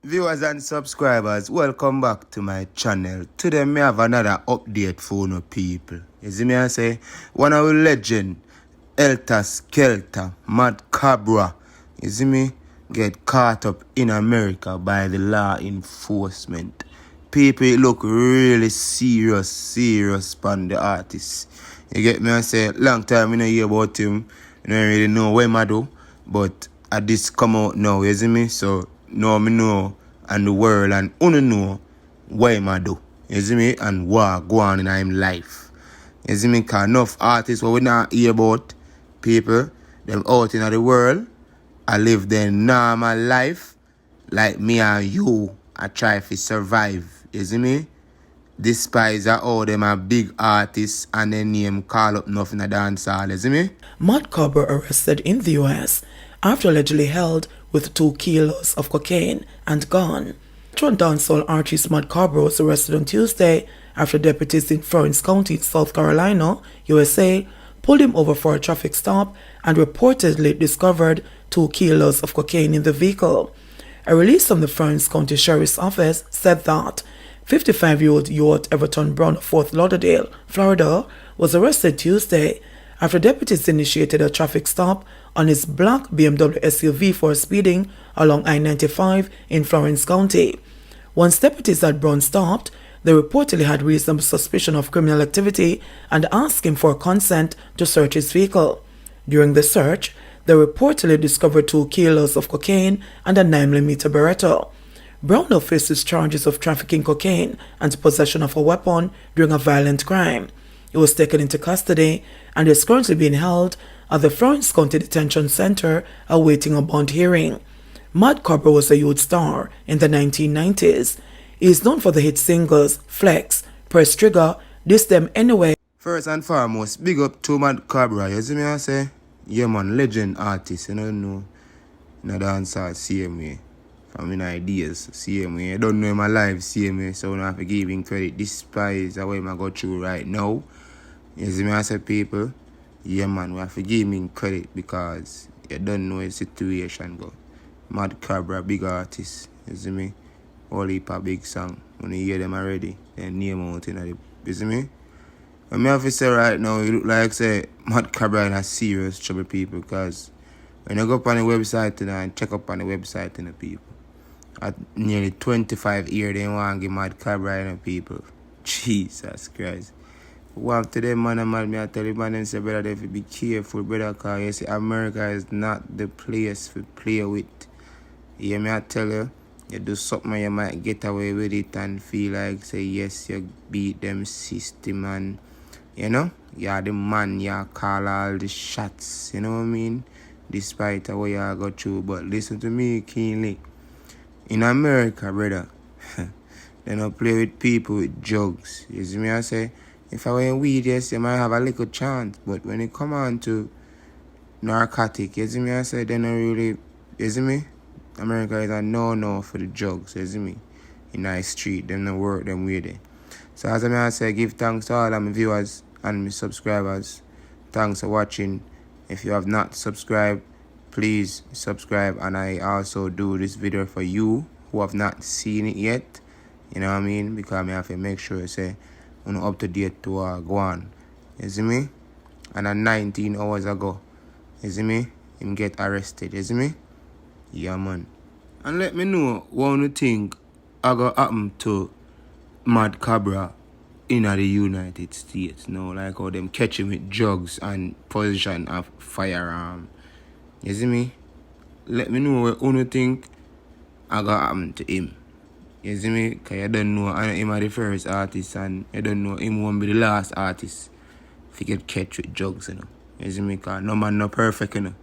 Viewers and subscribers, welcome back to my channel. Today me have another update for no people. You see me I say, one of our legend, Helter Skelter, Mad Cabra, you see me, get caught up in America by the law enforcement. People look really serious on the artist. You get me I say, long time I don't hear about him, I don't really know what I do, but at this come out now, you see me, so now me know and the world and only know what I do. You see me? And what go on in him life. You see me? Because enough artists what we not hear about people, them out in the world, I live their normal life like me and you. I try to survive. You see me? Despise all them are big artists and their name call up nothing a dance hall. You see me? Mad Cabra arrested in the US after allegedly held with 2 kilos of cocaine and gun. Veteran dancehall artist Mad Cabra was arrested on Tuesday after deputies in Florence County, South Carolina, USA, pulled him over for a traffic stop and reportedly discovered 2 kilos of cocaine in the vehicle. A release from the Florence County Sheriff's Office said that 55-year-old Youth Everton Brown of Fort Lauderdale, Florida, was arrested Tuesday after deputies initiated a traffic stop on his black BMW SUV for speeding along I-95 in Florence County. Once deputies had Brown stopped, they reportedly had reasonable suspicion of criminal activity and asked him for consent to search his vehicle. During the search, they reportedly discovered 2 kilos of cocaine and a 9mm Beretta. Brown now faces charges of trafficking cocaine and possession of a weapon during a violent crime. He was taken into custody and is currently being held at the Florence County Detention Center awaiting a bond hearing. Mad Cabra was a youth star in the 1990s. He is known for the hit singles Flex, Press Trigger, This Them Anyway. First and foremost, big up to Mad Cabra. You see me I say? Yeah man, legend artist, you know dancer same way. From in ideas, same way. I don't know my life, same way, so I don't have to give him credit. Despise the way I go through right now. You see me I say, people? Yeah man, we have to give him credit because you don't know the situation go. Mad Cabra, big artist, you see me? All heap a big song. When you hear them already, then name out in the, you see me? And me have to say right now, you look like say Mad Cabra in a serious trouble, people, because when you go up on the website and check up on the website and the people, at nearly 25 years they want to give Mad Cabra and the people. Jesus Christ. Walk to them man and man, me I tell you man and say brother, they have to be careful, brother, because you see America is not the place to play with. Yeah, me I tell you, you do something you might get away with it and feel like say yes, you beat them system and you know, you're the man, you call all the shots, you know what I mean? Despite what you go through, but listen to me keenly. In America, brother, they don't play with people with drugs. You see me I say? If I were in weed, yes, you might have a little chance. But when it come on to narcotic, you see me I say, they don't really, you see me? America is a no-no for the drugs, you see me? In our street, them don't work them way there. So as I say, give thanks to all of my viewers and my subscribers. Thanks for watching. If you have not subscribed, please subscribe. And I also do this video for you who have not seen it yet. You know what I mean? Because I have to make sure you say, I'm up to date to go on. You see me? And 19 hours ago, you see me? Him get arrested, you see me? Yeah, man. And let me know what you think I got happen to Mad Cabra in the United States. No, like how them catch him with drugs and possession of firearm. You see me? Let me know what you think I got happen to him. You see me? Because you don't know him are the first artist and you don't know him won't be the last artist if he get catch with drugs, you know. You see me? Because no man no perfect, you know.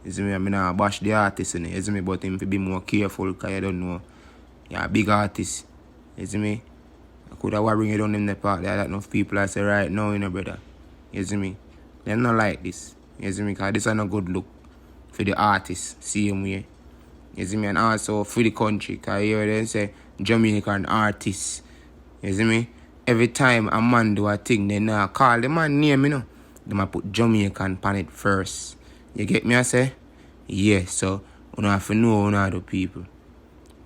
You see me? I mean, I bash the artist, you know. You see me? But him to be more careful because you don't know. You're a big artist. You see me? I could have bring you down in the park. There are enough people I say right now, you know, brother. You see me? They're not like this. You see me? Because this is not a good look for the artist. Same way. You see me? And also for the country. Because you hear them say Jamaican artists. You see me? Every time a man do a thing, they now call the man name, you know. They might put Jamaican on it first. You get me, I say? Yeah, so you have to know one of the people.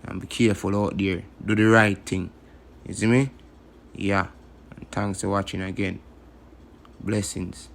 And be careful out there. Do the right thing. You see me? Yeah. And thanks for watching again. Blessings.